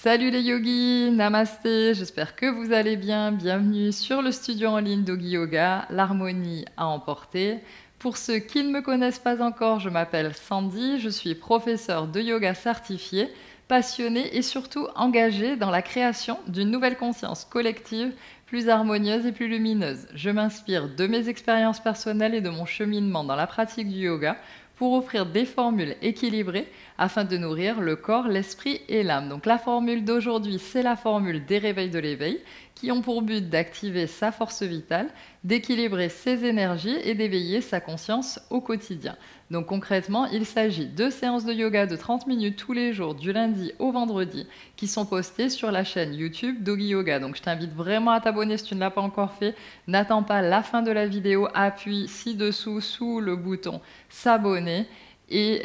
Salut les yogis, namasté, j'espère que vous allez bien. Bienvenue sur le studio en ligne Doggy Yoga, l'harmonie à emporter. Pour ceux qui ne me connaissent pas encore, je m'appelle Sandy, je suis professeure de yoga certifiée, passionnée et surtout engagée dans la création d'une nouvelle conscience collective plus harmonieuse et plus lumineuse. Je m'inspire de mes expériences personnelles et de mon cheminement dans la pratique du yoga pour offrir des formules équilibrées afin de nourrir le corps, l'esprit et l'âme. Donc la formule d'aujourd'hui, c'est la formule des réveils de l'éveil qui ont pour but d'activer sa force vitale, d'équilibrer ses énergies et d'éveiller sa conscience au quotidien. Donc concrètement, il s'agit de séances de yoga de 30 minutes tous les jours, du lundi au vendredi, qui sont postées sur la chaîne YouTube Doggy Yoga. Donc je t'invite vraiment à t'abonner si tu ne l'as pas encore fait. N'attends pas la fin de la vidéo, appuie ci-dessous sous le bouton s'abonner et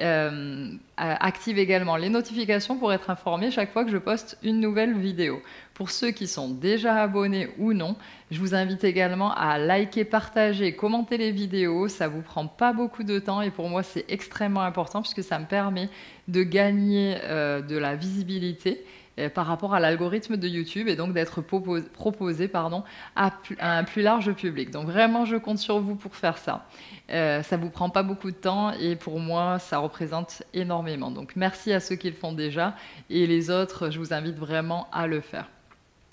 active également les notifications pour être informé chaque fois que je poste une nouvelle vidéo. Pour ceux qui sont déjà abonnés ou non, je vous invite également à liker, partager, commenter les vidéos. Ça ne vous prend pas beaucoup de temps et pour moi c'est extrêmement important puisque ça me permet de gagner de la visibilité par rapport à l'algorithme de YouTube et donc d'être proposé à un plus large public. Donc vraiment, je compte sur vous pour faire ça. Ça ne vous prend pas beaucoup de temps et pour moi, ça représente énormément. Donc merci à ceux qui le font déjà et les autres, je vous invite vraiment à le faire.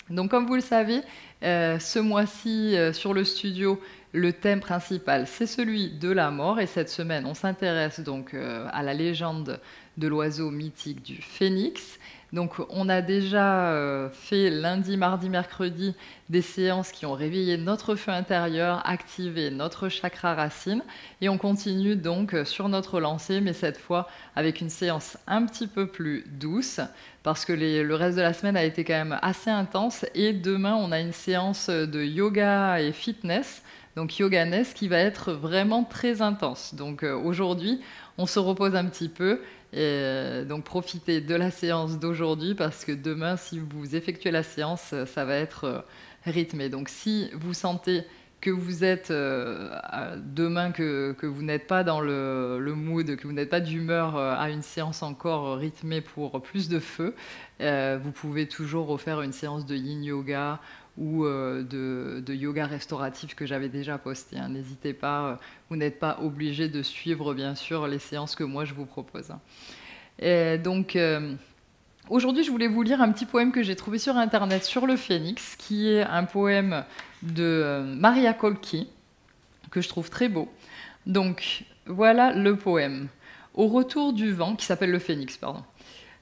Donc comme vous le savez, ce mois-ci sur le studio, le thème principal, c'est celui de la mort et cette semaine, on s'intéresse donc à la légende de l'oiseau mythique du phénix. Donc on a déjà fait lundi, mardi, mercredi des séances qui ont réveillé notre feu intérieur, activé notre chakra racine et on continue donc sur notre lancée mais cette fois avec une séance un petit peu plus douce parce que le reste de la semaine a été quand même assez intense et demain on a une séance de yoga et fitness, donc yoganess qui va être vraiment très intense. Donc aujourd'hui on se repose un petit peu. Et donc profitez de la séance d'aujourd'hui parce que demain, si vous effectuez la séance, ça va être rythmé. Donc si vous sentez que vous êtes demain, que vous n'êtes pas dans le mood, que vous n'êtes pas d'humeur à une séance encore rythmée pour plus de feu, vous pouvez toujours refaire une séance de yin yoga ou de yoga restauratif que j'avais déjà posté. Hein. N'hésitez pas, vous n'êtes pas obligé de suivre bien sûr les séances que moi je vous propose. Et donc aujourd'hui je voulais vous lire un petit poème que j'ai trouvé sur internet sur le phénix, qui est un poème de Maria Kolki, que je trouve très beau. Donc voilà le poème. Au retour du vent, qui s'appelle le phénix, pardon.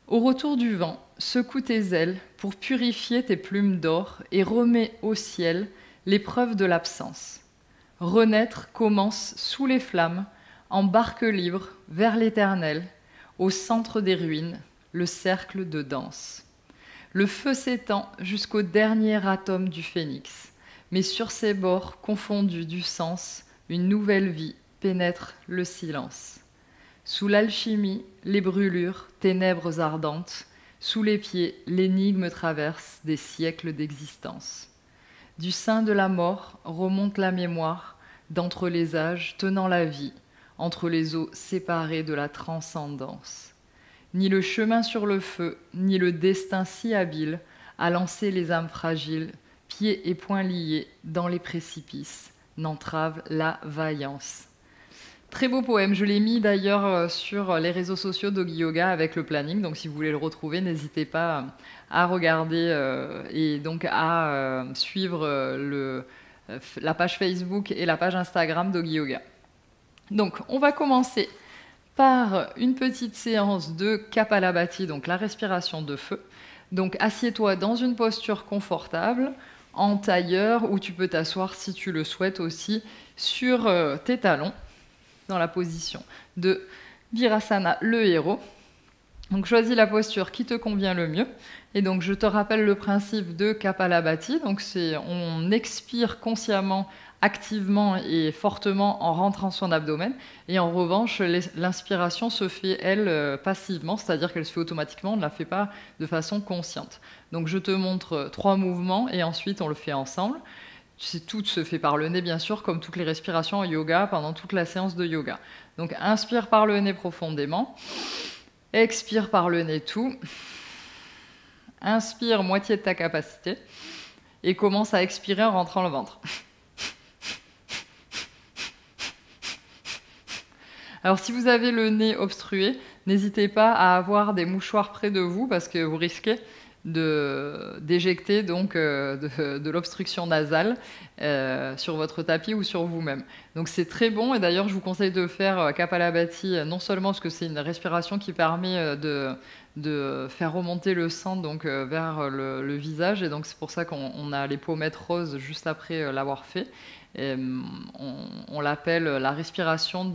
Au retour du vent, secoue tes ailes pour purifier tes plumes d'or et remets au ciel l'épreuve de l'absence. Renaître commence sous les flammes, en barque libre vers l'éternel, au centre des ruines, le cercle de danse. Le feu s'étend jusqu'au dernier atome du phénix, mais sur ses bords confondus du sens, une nouvelle vie pénètre le silence. Sous l'alchimie, les brûlures, ténèbres ardentes, sous les pieds, l'énigme traverse des siècles d'existence. Du sein de la mort remonte la mémoire, d'entre les âges tenant la vie, entre les eaux séparées de la transcendance. Ni le chemin sur le feu, ni le destin si habile à lancer les âmes fragiles, pieds et poings liés dans les précipices, n'entravent la vaillance. Très beau poème, je l'ai mis d'ailleurs sur les réseaux sociaux Doggy Yoga avec le planning, donc si vous voulez le retrouver, n'hésitez pas à regarder et donc à suivre la page Facebook et la page Instagram Doggy Yoga. Donc on va commencer par une petite séance de Kapalabhati, donc la respiration de feu. Donc assieds-toi dans une posture confortable, en tailleur, ou tu peux t'asseoir si tu le souhaites aussi sur tes talons, dans la position de Virasana, le héros. Donc choisis la posture qui te convient le mieux. Et donc je te rappelle le principe de Kapalabhati. Donc on expire consciemment, activement et fortement en rentrant son abdomen. Et en revanche, l'inspiration se fait, elle, passivement, c'est-à-dire qu'elle se fait automatiquement, on ne la fait pas de façon consciente. Donc je te montre 3 mouvements et ensuite on le fait ensemble. Tout se fait par le nez, bien sûr, comme toutes les respirations en yoga pendant toute la séance de yoga. Donc, inspire par le nez profondément. Expire par le nez tout. Inspire moitié de ta capacité et commence à expirer en rentrant le ventre. Alors si vous avez le nez obstrué, n'hésitez pas à avoir des mouchoirs près de vous parce que vous risquez d'éjecter donc de l'obstruction nasale sur votre tapis ou sur vous-même. Donc c'est très bon et d'ailleurs je vous conseille de faire Kapalabhati non seulement parce que c'est une respiration qui permet de faire remonter le sang donc vers le visage et donc c'est pour ça qu'on a les pommettes roses juste après l'avoir fait. Et, on l'appelle la respiration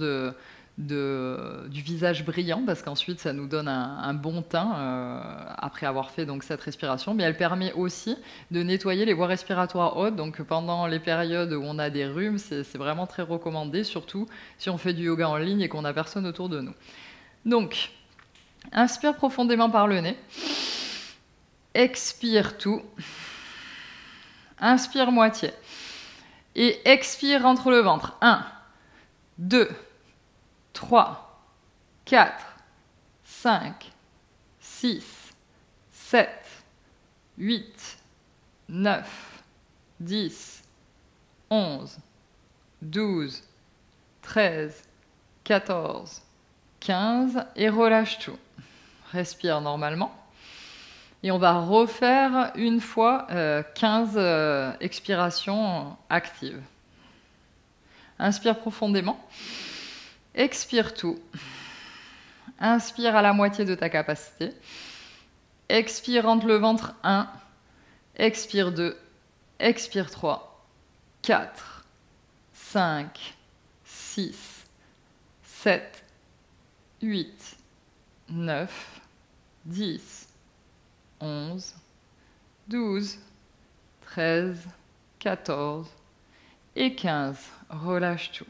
du visage brillant parce qu'ensuite ça nous donne un bon teint après avoir fait donc cette respiration, mais elle permet aussi de nettoyer les voies respiratoires hautes, donc pendant les périodes où on a des rhumes c'est vraiment très recommandé, surtout si on fait du yoga en ligne et qu'on n'a personne autour de nous. Donc inspire profondément par le nez, expire tout, inspire moitié et expire entre le ventre. 1, 2, 3, 4, 5, 6, 7, 8, 9, 10, 11, 12, 13, 14, 15 et relâche tout. Respire normalement. Et on va refaire une fois 15 expirations actives. Inspire profondément. Expire tout. Inspire à la moitié de ta capacité. Expire entre le ventre 1. Expire 2. Expire 3. 4. 5. 6. 7. 8. 9. 10. 11. 12. 13. 14. Et 15. Relâche tout.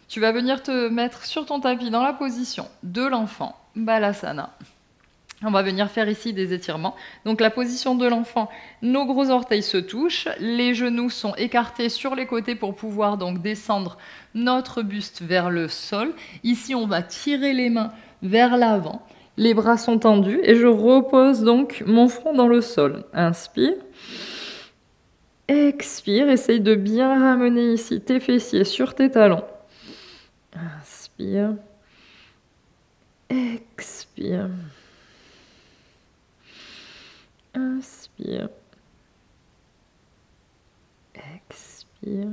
Tu vas venir te mettre sur ton tapis dans la position de l'enfant, Balasana. On va venir faire ici des étirements. Donc la position de l'enfant, nos gros orteils se touchent, les genoux sont écartés sur les côtés pour pouvoir donc descendre notre buste vers le sol. Ici, on va tirer les mains vers l'avant, les bras sont tendus et je repose donc mon front dans le sol. Inspire. Expire, essaye de bien ramener ici tes fessiers sur tes talons. Inspire, expire, inspire, expire,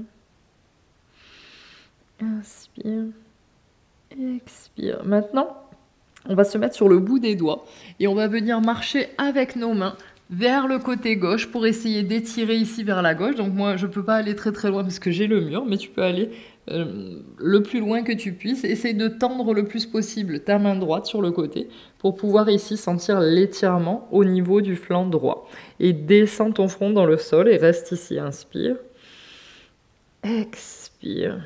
inspire, expire. Maintenant, on va se mettre sur le bout des doigts et on va venir marcher avec nos mains vers le côté gauche pour essayer d'étirer ici vers la gauche. Donc moi, je ne peux pas aller très très loin parce que j'ai le mur, mais tu peux aller le plus loin que tu puisses. Essaye de tendre le plus possible ta main droite sur le côté pour pouvoir ici sentir l'étirement au niveau du flanc droit. Et descends ton front dans le sol et reste ici. Inspire. Expire.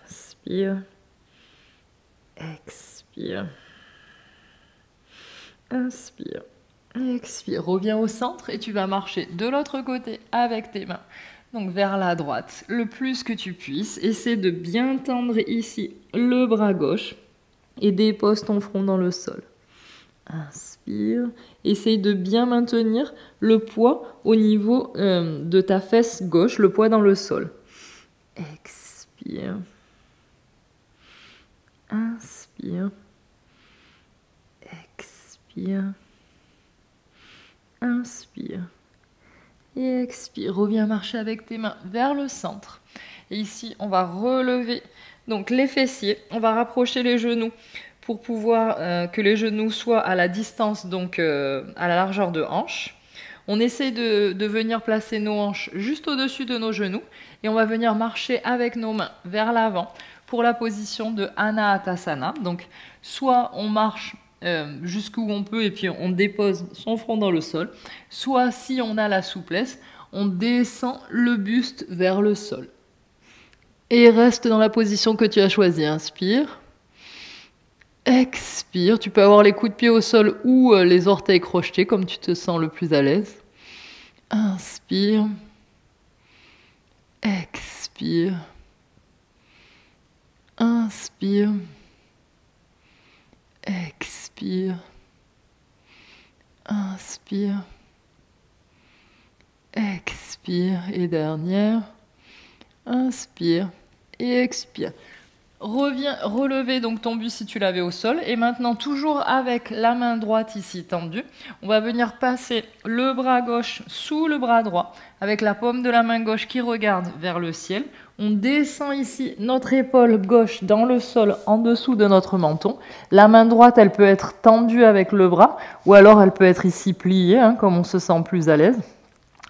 Inspire. Expire. Inspire. Expire. Reviens au centre et tu vas marcher de l'autre côté avec tes mains. Donc vers la droite, le plus que tu puisses. Essaie de bien tendre ici le bras gauche et dépose ton front dans le sol. Inspire. Essaye de bien maintenir le poids au niveau de ta fesse gauche, le poids dans le sol. Expire. Inspire. Expire. Inspire. Et expire. Reviens marcher avec tes mains vers le centre. Et ici, on va relever donc les fessiers. On va rapprocher les genoux pour pouvoir que les genoux soient à la distance, donc à la largeur de hanche. On essaie de venir placer nos hanches juste au-dessus de nos genoux. Et on va venir marcher avec nos mains vers l'avant pour la position de Anahatasana. Donc, soit on marche jusqu'où on peut et puis on dépose son front dans le sol. Soit, si on a la souplesse, on descend le buste vers le sol. Et reste dans la position que tu as choisie. Inspire. Expire. Tu peux avoir les coudes de pied au sol ou les orteils crochetés comme tu te sens le plus à l'aise. Inspire. Expire. Inspire. Expire. Inspire. Inspire. Expire. Et dernière. Inspire. Et expire. Reviens, relever donc ton buste si tu l'avais au sol. Et maintenant, toujours avec la main droite ici tendue, on va venir passer le bras gauche sous le bras droit, avec la paume de la main gauche qui regarde vers le ciel. On descend ici notre épaule gauche dans le sol, en dessous de notre menton. La main droite, elle peut être tendue avec le bras, ou alors elle peut être ici pliée, comme on se sent plus à l'aise.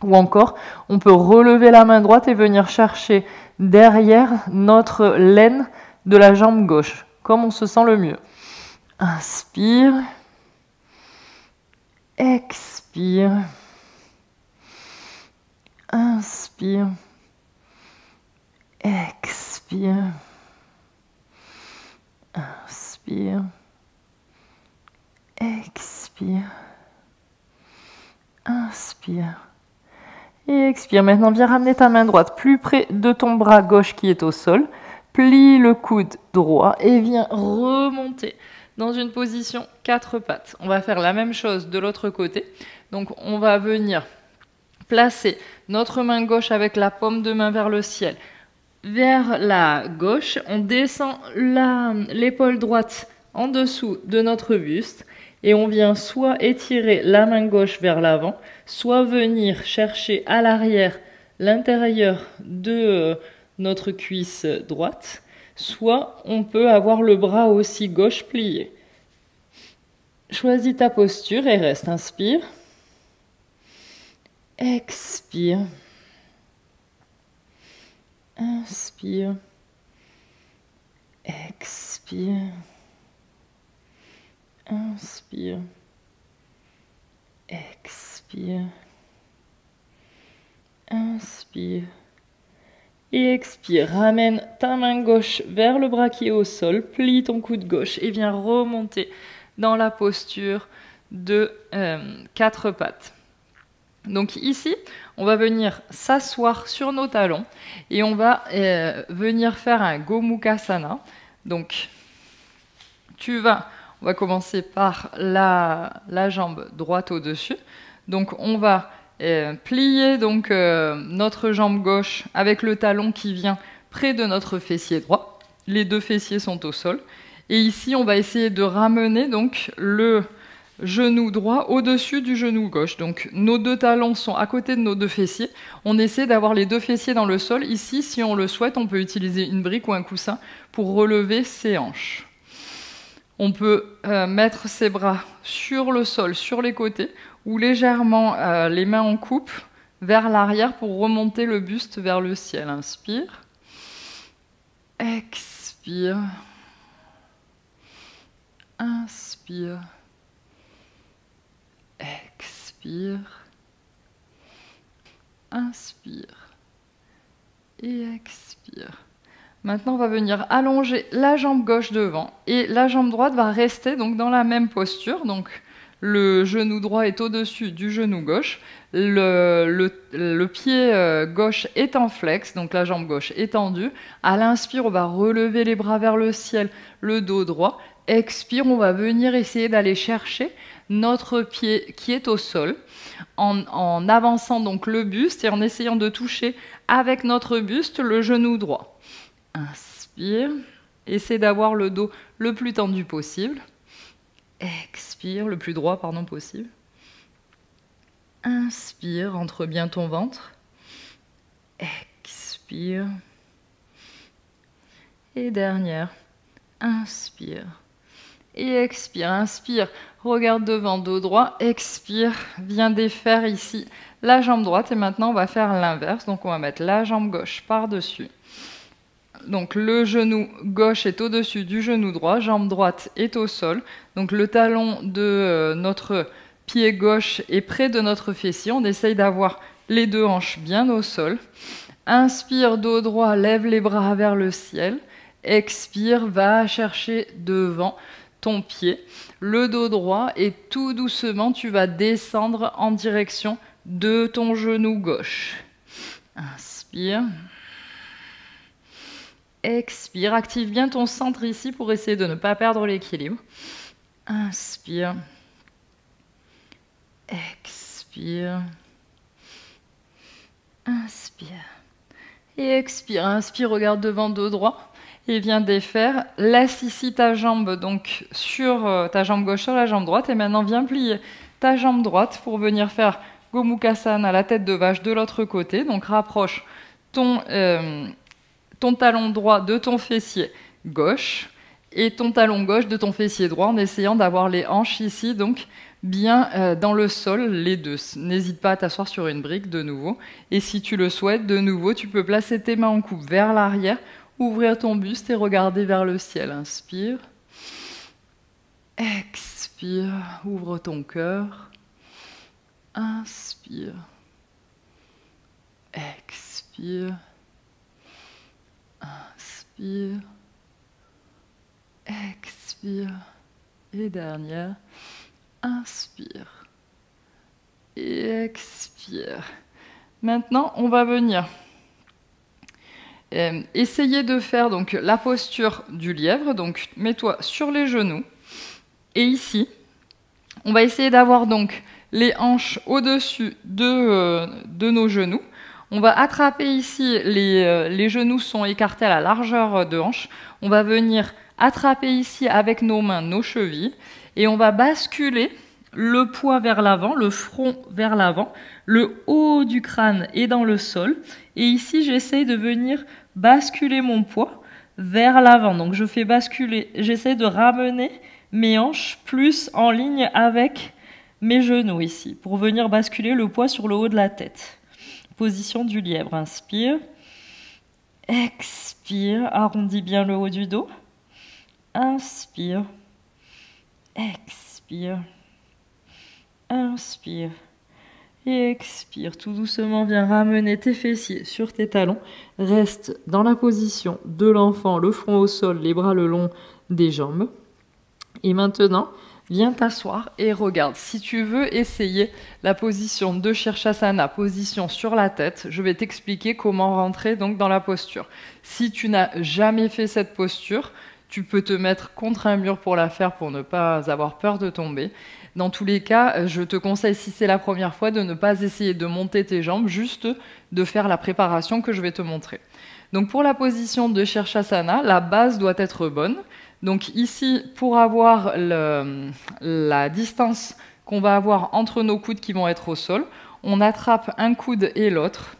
Ou encore, on peut relever la main droite et venir chercher derrière notre l'aine de la jambe gauche, comme on se sent le mieux. Inspire. Expire. Inspire. Expire. Inspire. Expire. Inspire. Et expire. Maintenant, viens ramener ta main droite plus près de ton bras gauche qui est au sol. Plie le coude droit et viens remonter dans une position 4 pattes. On va faire la même chose de l'autre côté. Donc, on va venir placer notre main gauche avec la paume de main vers le ciel. Vers la gauche, on descend l'épaule droite en dessous de notre buste et on vient soit étirer la main gauche vers l'avant, soit venir chercher à l'arrière l'intérieur de notre cuisse droite, soit on peut avoir le bras aussi gauche plié. Choisis ta posture et reste. Inspire. Expire. Inspire. Expire. Inspire. Expire. Inspire. Et expire. Ramène ta main gauche vers le bras qui est au sol. Plie ton coude gauche et viens remonter dans la posture de 4 pattes. Donc ici, on va venir s'asseoir sur nos talons et on va venir faire un Gomukhasana. Donc, on va commencer par la jambe droite au-dessus. Donc, on va plier donc, notre jambe gauche avec le talon qui vient près de notre fessier droit. Les deux fessiers sont au sol. Et ici, on va essayer de ramener donc, le genou droit au-dessus du genou gauche. Donc, nos deux talons sont à côté de nos deux fessiers. On essaie d'avoir les deux fessiers dans le sol. Ici, si on le souhaite, on peut utiliser une brique ou un coussin pour relever ses hanches. On peut mettre ses bras sur le sol, sur les côtés, ou légèrement les mains en coupe vers l'arrière pour remonter le buste vers le ciel. Inspire. Expire. Inspire. Expire. Inspire. Et expire. Maintenant, on va venir allonger la jambe gauche devant et la jambe droite va rester donc dans la même posture. Donc, le genou droit est au-dessus du genou gauche. Le pied gauche est en flex, donc la jambe gauche est tendue. À l'inspire, on va relever les bras vers le ciel, le dos droit. Expire, on va venir essayer d'aller chercher notre pied qui est au sol en avançant donc le buste et en essayant de toucher avec notre buste le genou droit. Inspire, essaie d'avoir le dos le plus tendu possible. Expire, le plus droit possible. Inspire, rentre bien ton ventre. Expire. Et dernière, inspire. Et expire, inspire, regarde devant, dos droit, expire, viens défaire ici la jambe droite et maintenant on va faire l'inverse. Donc on va mettre la jambe gauche par-dessus. Donc le genou gauche est au-dessus du genou droit, jambe droite est au sol. Donc le talon de notre pied gauche est près de notre fessier. On essaye d'avoir les deux hanches bien au sol. Inspire, dos droit, lève les bras vers le ciel. Expire, va chercher devant ton pied, le dos droit et tout doucement, tu vas descendre en direction de ton genou gauche. Inspire. Expire, active bien ton centre ici pour essayer de ne pas perdre l'équilibre. Inspire. Expire. Inspire. Et expire. Inspire, regarde devant, dos droit. Et viens défaire. Laisse ici ta jambe donc sur ta jambe gauche sur la jambe droite. Et maintenant, viens plier ta jambe droite pour venir faire Gomukhasana, la tête de vache de l'autre côté. Donc rapproche ton talon droit de ton fessier gauche et ton talon gauche de ton fessier droit en essayant d'avoir les hanches ici donc bien dans le sol, les deux. N'hésite pas à t'asseoir sur une brique de nouveau. Et si tu le souhaites, de nouveau, tu peux placer tes mains en coupe vers l'arrière, ouvrir ton buste et regarder vers le ciel. Inspire. Expire. Ouvre ton cœur. Inspire. Expire. Inspire. Expire. Et dernière. Inspire. Et expire. Maintenant, on va venir essayer de faire donc la posture du lièvre. Donc, mets-toi sur les genoux. Et ici, on va essayer d'avoir donc les hanches au-dessus de nos genoux. On va attraper ici, les genoux sont écartés à la largeur de hanche. On va venir attraper ici avec nos mains nos chevilles et on va basculer le poids vers l'avant, le front vers l'avant, le haut du crâne est dans le sol. Et ici, j'essaie de venir basculer mon poids vers l'avant. Donc je fais basculer, j'essaie de ramener mes hanches plus en ligne avec mes genoux ici, pour venir basculer le poids sur le haut de la tête. Position du lièvre. Inspire. Expire. Arrondis bien le haut du dos. Inspire. Expire. Inspire. Et expire. Tout doucement, viens ramener tes fessiers sur tes talons. Reste dans la position de l'enfant, le front au sol, les bras le long des jambes. Et maintenant, viens t'asseoir et regarde. Si tu veux essayer la position de Shirshasana, position sur la tête, je vais t'expliquer comment rentrer donc dans la posture. Si tu n'as jamais fait cette posture, tu peux te mettre contre un mur pour la faire pour ne pas avoir peur de tomber. Dans tous les cas, je te conseille, si c'est la première fois, de ne pas essayer de monter tes jambes, juste de faire la préparation que je vais te montrer. Donc pour la position de Shirshasana, la base doit être bonne. Donc ici, pour avoir la distance qu'on va avoir entre nos coudes qui vont être au sol, on attrape un coude et l'autre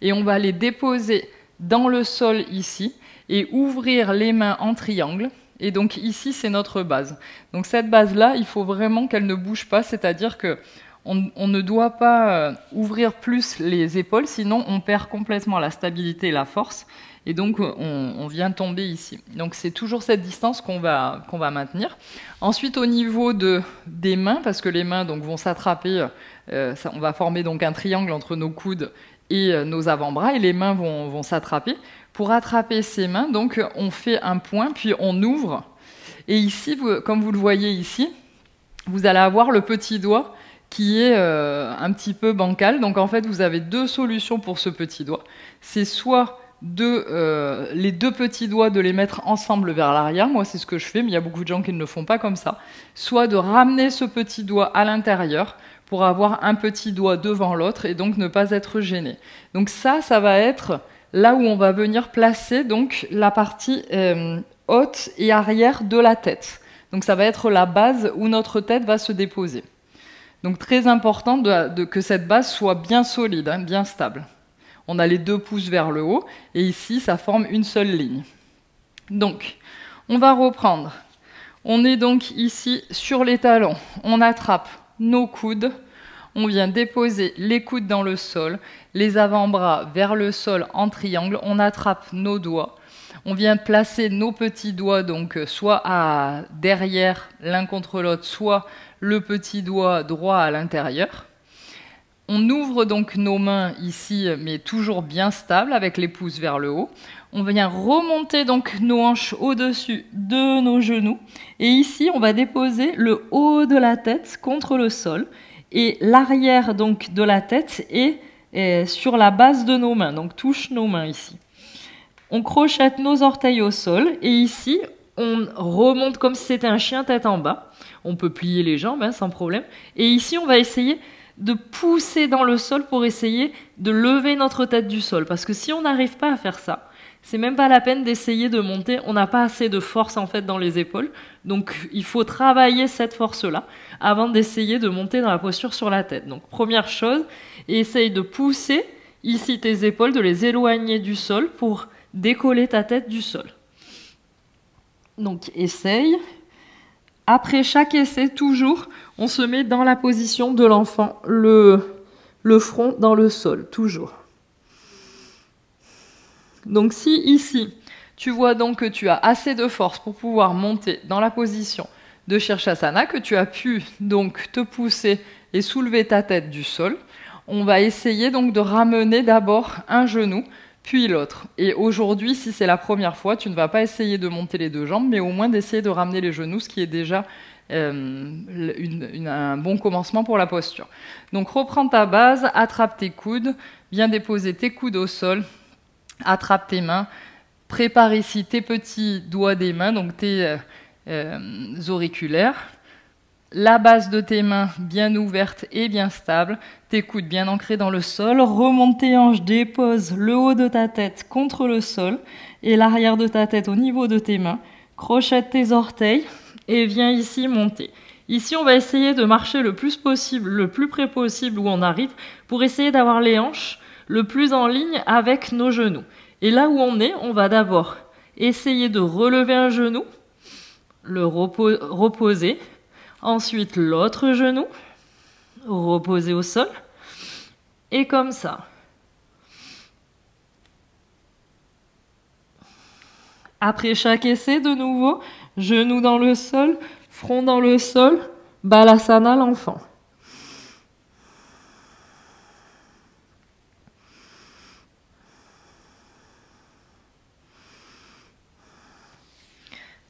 et on va les déposer dans le sol ici et ouvrir les mains en triangle. Et donc ici, c'est notre base. Donc cette base-là, il faut vraiment qu'elle ne bouge pas, c'est-à-dire qu'on ne doit pas ouvrir plus les épaules, sinon on perd complètement la stabilité et la force. Et donc, on vient tomber ici. Donc, c'est toujours cette distance qu'on va maintenir. Ensuite, au niveau des mains, parce que les mains donc, vont s'attraper, on va former donc un triangle entre nos coudes et nos avant-bras, et les mains vont s'attraper. Pour attraper ces mains, donc, on fait un point, puis on ouvre. Et ici, comme vous le voyez ici, vous allez avoir le petit doigt qui est un petit peu bancal. Donc, en fait, vous avez deux solutions pour ce petit doigt. C'est soit les deux petits doigts, de les mettre ensemble vers l'arrière. Moi, c'est ce que je fais, mais il y a beaucoup de gens qui ne le font pas comme ça. Soit de ramener ce petit doigt à l'intérieur pour avoir un petit doigt devant l'autre et donc ne pas être gêné. Donc ça va être là où on va venir placer donc la partie haute et arrière de la tête. Donc ça va être la base où notre tête va se déposer. Donc très important que cette base soit bien solide, hein, bien stable. On a les deux pouces vers le haut, et ici, ça forme une seule ligne. Donc, on va reprendre. On est donc ici sur les talons. On attrape nos coudes. On vient déposer les coudes dans le sol, les avant-bras vers le sol en triangle. On attrape nos doigts. On vient placer nos petits doigts, donc soit derrière l'un contre l'autre, soit le petit doigt droit à l'intérieur. On ouvre donc nos mains ici, mais toujours bien stable, avec les pouces vers le haut. On vient remonter donc nos hanches au-dessus de nos genoux. Et ici, on va déposer le haut de la tête contre le sol. Et l'arrière donc de la tête est sur la base de nos mains. Donc touche nos mains ici. On crochette nos orteils au sol. Et ici, on remonte comme si c'était un chien tête en bas. On peut plier les jambes hein, sans problème. Et ici, on va essayer de pousser dans le sol pour essayer de lever notre tête du sol. Parce que si on n'arrive pas à faire ça, c'est même pas la peine d'essayer de monter. On n'a pas assez de force en fait dans les épaules. Donc il faut travailler cette force-là avant d'essayer de monter dans la posture sur la tête. Donc première chose, essaye de pousser ici tes épaules, de les éloigner du sol pour décoller ta tête du sol. Donc essaye. Après chaque essai, toujours, on se met dans la position de l'enfant, le front dans le sol, toujours. Donc si ici, tu vois donc que tu as assez de force pour pouvoir monter dans la position de Shirshasana, que tu as pu donc te pousser et soulever ta tête du sol, on va essayer donc de ramener d'abord un genou, puis l'autre. Et aujourd'hui, si c'est la première fois, tu ne vas pas essayer de monter les deux jambes, mais au moins d'essayer de ramener les genoux, ce qui est déjà un bon commencement pour la posture. Donc reprends ta base, attrape tes coudes, viens déposer tes coudes au sol, attrape tes mains, prépare ici tes petits doigts des mains, donc tes auriculaires. La base de tes mains bien ouverte et bien stable, tes coudes bien ancrés dans le sol, remonte tes hanches, dépose le haut de ta tête contre le sol et l'arrière de ta tête au niveau de tes mains, crochette tes orteils et viens ici monter. Ici, on va essayer de marcher le plus possible, le plus près possible où on arrive pour essayer d'avoir les hanches le plus en ligne avec nos genoux. Et là où on est, on va d'abord essayer de relever un genou, le reposer. Ensuite, l'autre genou, reposer au sol, et comme ça. Après chaque essai, de nouveau, genou dans le sol, front dans le sol, Balasana l'enfant.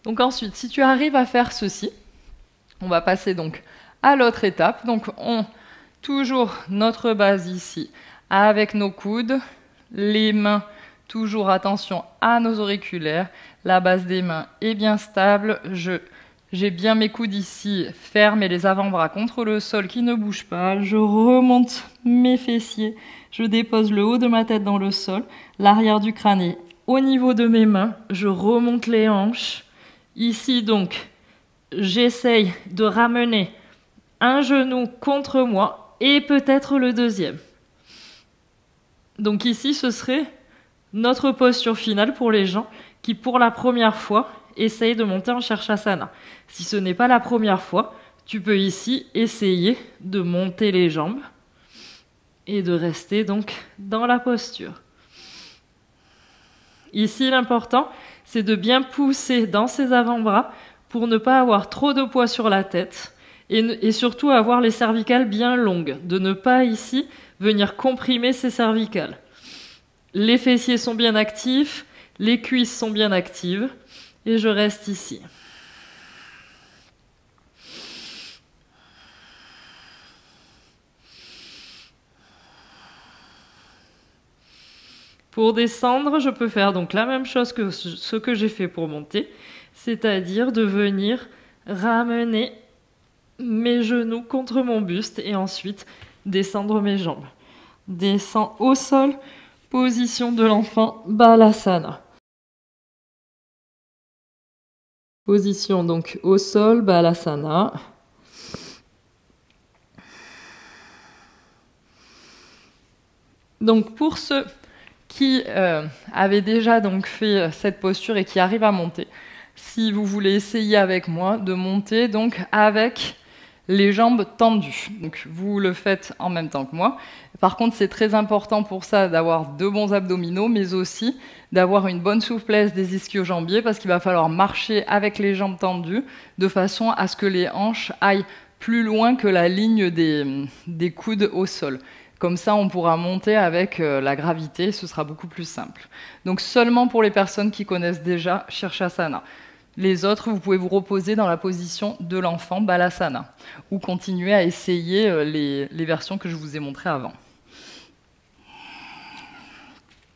Donc ensuite, si tu arrives à faire ceci, on va passer donc à l'autre étape. Donc toujours notre base ici avec nos coudes, les mains, toujours attention à nos auriculaires. La base des mains est bien stable. J'ai bien mes coudes ici fermes et les avant-bras contre le sol qui ne bougent pas. Je remonte mes fessiers. Je dépose le haut de ma tête dans le sol. L'arrière du crâne est au niveau de mes mains. Je remonte les hanches. Ici donc, j'essaye de ramener un genou contre moi et peut-être le deuxième. Donc ici, ce serait notre posture finale pour les gens qui, pour la première fois, essayent de monter en Shirshasana. Si ce n'est pas la première fois, tu peux ici essayer de monter les jambes et de rester donc dans la posture. Ici, l'important, c'est de bien pousser dans ses avant-bras pour ne pas avoir trop de poids sur la tête et surtout avoir les cervicales bien longues, de ne pas ici venir comprimer ses cervicales. Les fessiers sont bien actifs, les cuisses sont bien actives et je reste ici. Pour descendre, je peux faire donc la même chose que ce que j'ai fait pour monter, c'est-à-dire de venir ramener mes genoux contre mon buste et ensuite descendre mes jambes. Descends au sol, position de l'enfant, Balasana. Position donc au sol, Balasana. Donc pour ceux qui avaient déjà donc fait cette posture et qui arrivent à monter, si vous voulez essayer avec moi de monter donc avec les jambes tendues. Donc vous le faites en même temps que moi. Par contre, c'est très important pour ça d'avoir de bons abdominaux, mais aussi d'avoir une bonne souplesse des ischio-jambiers parce qu'il va falloir marcher avec les jambes tendues de façon à ce que les hanches aillent plus loin que la ligne des coudes au sol. Comme ça, on pourra monter avec la gravité, ce sera beaucoup plus simple. Donc seulement pour les personnes qui connaissent déjà Shirshasana. Les autres, vous pouvez vous reposer dans la position de l'enfant, Balasana, ou continuer à essayer les versions que je vous ai montrées avant.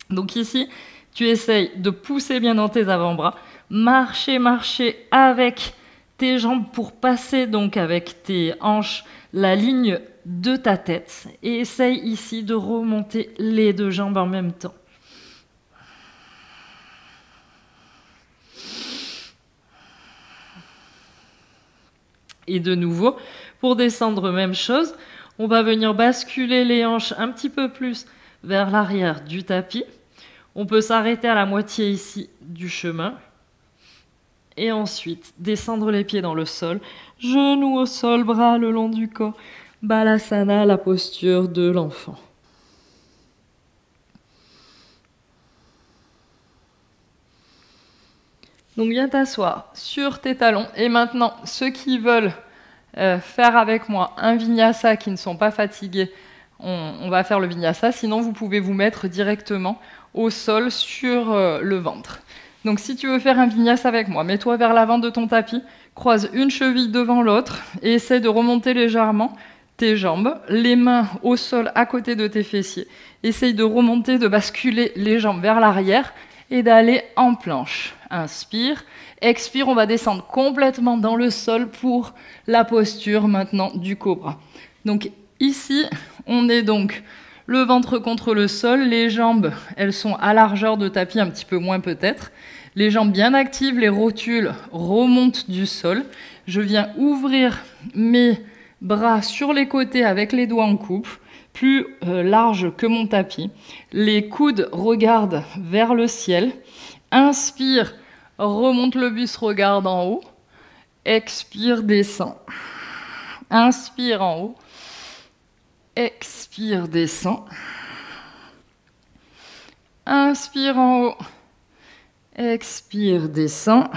Donc ici, tu essayes de pousser bien dans tes avant-bras. marcher, marcher avec tes jambes pour passer donc avec tes hanches la ligne de ta tête. Et essaye ici de remonter les deux jambes en même temps. Et de nouveau, pour descendre, même chose. On va venir basculer les hanches un petit peu plus vers l'arrière du tapis. On peut s'arrêter à la moitié ici du chemin. Et ensuite, descendre les pieds dans le sol. Genoux au sol, bras le long du corps. Balasana, la posture de l'enfant. Donc viens t'asseoir sur tes talons. Et maintenant, ceux qui veulent faire avec moi un vinyasa, qui ne sont pas fatigués, on va faire le vinyasa. Sinon, vous pouvez vous mettre directement au sol sur le ventre. Donc si tu veux faire un vinyasa avec moi, mets-toi vers l'avant de ton tapis, croise une cheville devant l'autre et essaie de remonter légèrement tes jambes, les mains au sol à côté de tes fessiers. Essaye de remonter, de basculer les jambes vers l'arrière et d'aller en planche. Inspire, expire, on va descendre complètement dans le sol pour la posture maintenant du cobra. Donc ici, on est donc le ventre contre le sol, les jambes, elles sont à largeur de tapis, un petit peu moins peut-être. Les jambes bien actives, les rotules remontent du sol. Je viens ouvrir mes bras sur les côtés avec les doigts en coupe, plus large que mon tapis. Les coudes regardent vers le ciel. Inspire, remonte le buste, regarde en haut. Expire, descend. Inspire en haut. Expire, descend. Inspire en haut. Expire, descend.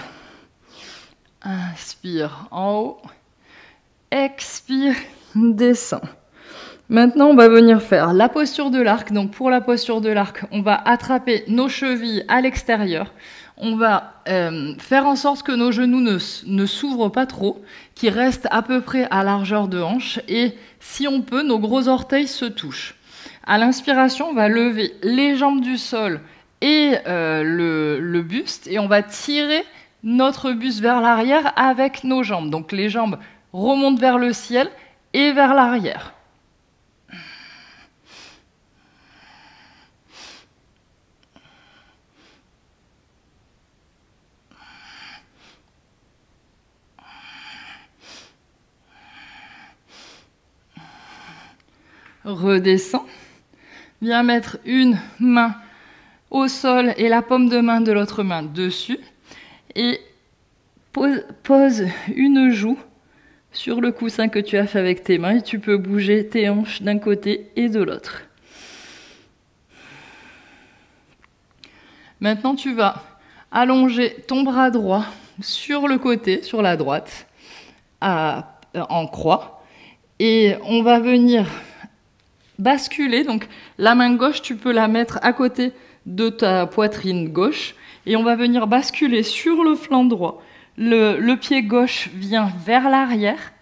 Inspire en haut. Expire, descend. Maintenant, on va venir faire la posture de l'arc. Donc pour la posture de l'arc, on va attraper nos chevilles à l'extérieur. On va faire en sorte que nos genoux ne s'ouvrent pas trop, qu'ils restent à peu près à largeur de hanche. Et si on peut, nos gros orteils se touchent. À l'inspiration, on va lever les jambes du sol et le buste. Et on va tirer notre buste vers l'arrière avec nos jambes. Donc les jambes remontent vers le ciel et vers l'arrière. Redescends. Viens mettre une main au sol et la paume de main de l'autre main dessus. Et pose une joue sur le coussin que tu as fait avec tes mains et tu peux bouger tes hanches d'un côté et de l'autre. Maintenant, tu vas allonger ton bras droit sur le côté, sur la droite, en croix. Et on va venir basculer. Donc, la main gauche, tu peux la mettre à côté de ta poitrine gauche. Et on va venir basculer sur le flanc droit. Le pied gauche vient vers l'arrière.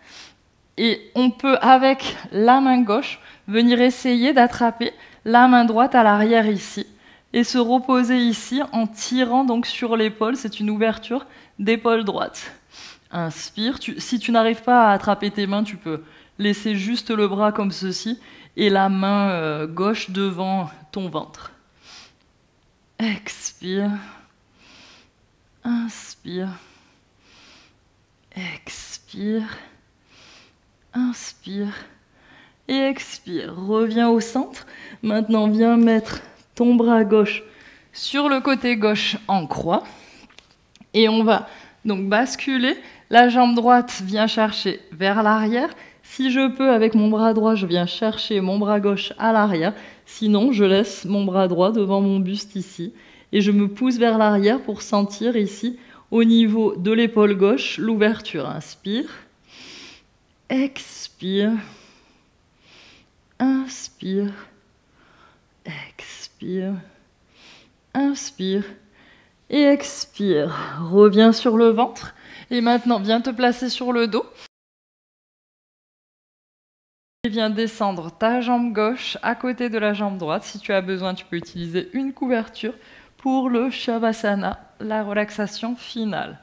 Et on peut, avec la main gauche, venir essayer d'attraper la main droite à l'arrière ici. Et se reposer ici en tirant donc sur l'épaule. C'est une ouverture d'épaule droite. Inspire. Si tu n'arrives pas à attraper tes mains, tu peux laisser juste le bras comme ceci et la main gauche devant ton ventre. Expire. Inspire. Expire. Inspire. Et expire. Reviens au centre. Maintenant, viens mettre ton bras gauche sur le côté gauche en croix. Et on va donc basculer. La jambe droite vient chercher vers l'arrière. Si je peux, avec mon bras droit, je viens chercher mon bras gauche à l'arrière. Sinon, je laisse mon bras droit devant mon buste ici. Et je me pousse vers l'arrière pour sentir ici, au niveau de l'épaule gauche, l'ouverture. Inspire. Expire. Inspire. Expire. Inspire. Et expire. Reviens sur le ventre. Et maintenant, viens te placer sur le dos. Et viens descendre ta jambe gauche à côté de la jambe droite. Si tu as besoin, tu peux utiliser une couverture pour le Shavasana, la relaxation finale.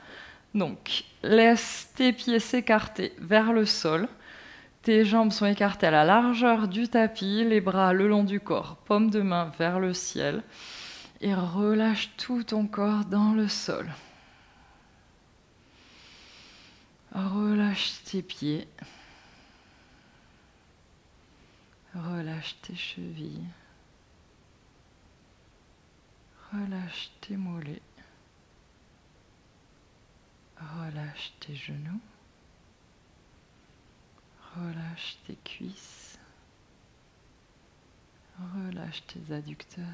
Donc, laisse tes pieds s'écarter vers le sol. Tes jambes sont écartées à la largeur du tapis, les bras le long du corps, paume de main vers le ciel. Et relâche tout ton corps dans le sol. Relâche tes pieds. Relâche tes chevilles. Relâche tes mollets. Relâche tes genoux. Relâche tes cuisses. Relâche tes adducteurs.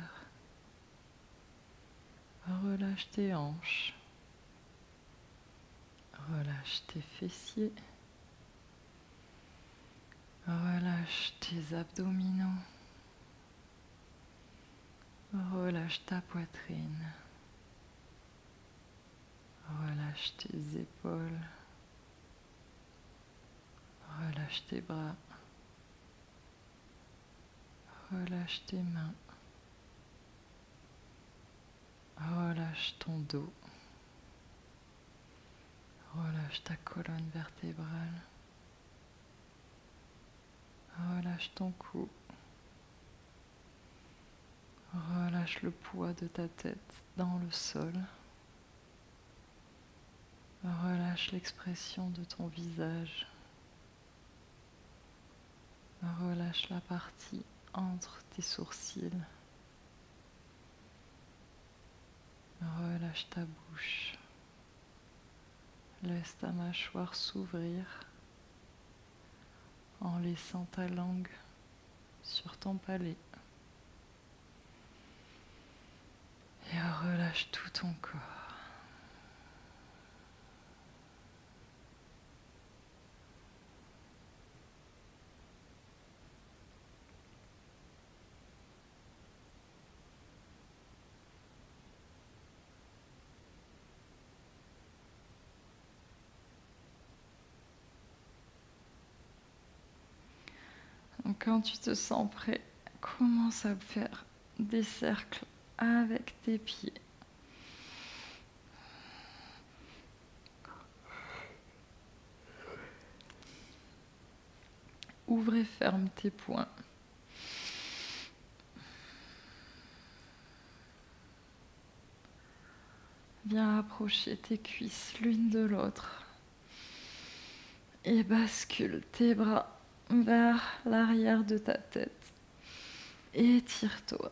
Relâche tes hanches. Relâche tes fessiers. Relâche tes abdominaux. Relâche ta poitrine. Relâche tes épaules. Relâche tes bras. Relâche tes mains. Relâche ton dos. Relâche ta colonne vertébrale. Relâche ton cou. Relâche le poids de ta tête dans le sol. Relâche l'expression de ton visage. Relâche la partie entre tes sourcils. Relâche ta bouche. Laisse ta mâchoire s'ouvrir en laissant ta langue sur ton palais. Et relâche tout ton corps. Donc quand tu te sens prêt, commence à faire des cercles avec tes pieds. Ouvre et ferme tes poings. Viens approcher tes cuisses l'une de l'autre et bascule tes bras vers l'arrière de ta tête. Étire-toi.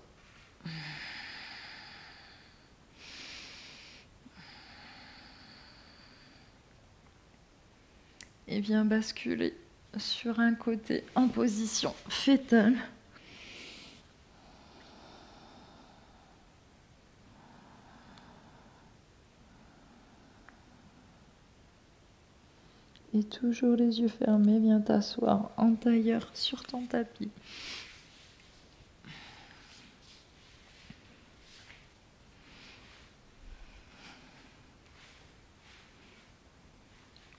Et viens basculer sur un côté en position fétale. Et toujours les yeux fermés, viens t'asseoir en tailleur sur ton tapis.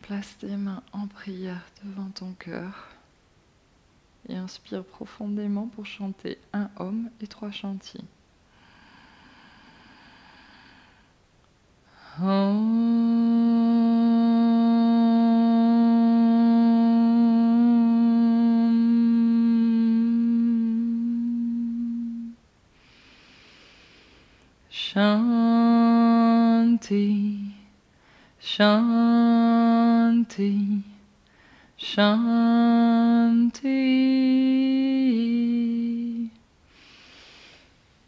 Place tes mains en prière devant ton cœur et inspire profondément pour chanter un Om et 3 chantis. Shanti, Shanti, Shanti.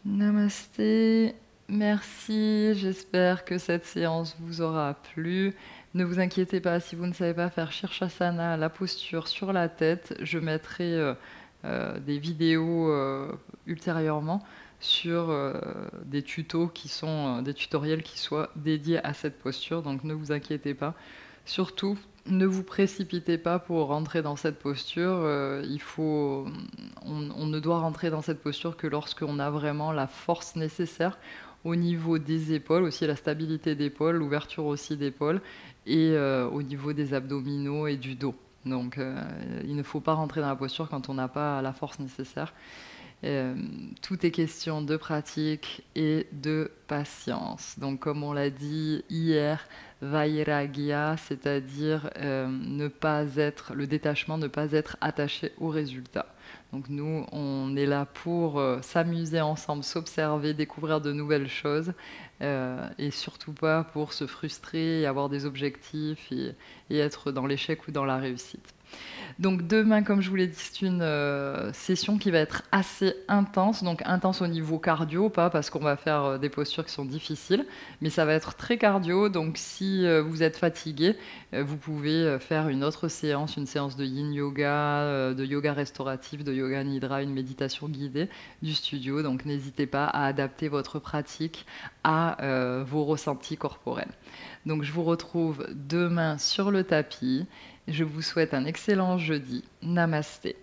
Namasté, merci, j'espère que cette séance vous aura plu. Ne vous inquiétez pas, si vous ne savez pas faire Shirshasana, la posture sur la tête, je mettrai des vidéos ultérieurement sur des tutos qui sont des tutoriels qui soient dédiés à cette posture, donc ne vous inquiétez pas. Surtout, ne vous précipitez pas pour rentrer dans cette posture. On ne doit rentrer dans cette posture que lorsqu'on a vraiment la force nécessaire au niveau des épaules, aussi la stabilité d'épaules, l'ouverture aussi d'épaules, et au niveau des abdominaux et du dos. Donc il ne faut pas rentrer dans la posture quand on n'a pas la force nécessaire. Tout est question de pratique et de patience. Donc, comme on l'a dit hier, Vairagya, c'est-à-dire ne pas être, le détachement, ne pas être attaché au résultat. Donc nous, on est là pour s'amuser ensemble, s'observer, découvrir de nouvelles choses, et surtout pas pour se frustrer et avoir des objectifs et être dans l'échec ou dans la réussite. Donc demain, comme je vous l'ai dit, c'est une session qui va être assez intense, donc intense au niveau cardio, pas parce qu'on va faire des postures qui sont difficiles, mais ça va être très cardio, donc si vous êtes fatigué, vous pouvez faire une autre séance, une séance de yin yoga, de yoga restauratif, de yoga nidra, une méditation guidée du studio, donc n'hésitez pas à adapter votre pratique à vos ressentis corporels. Donc je vous retrouve demain sur le tapis. Je vous souhaite un excellent jeudi. Namasté.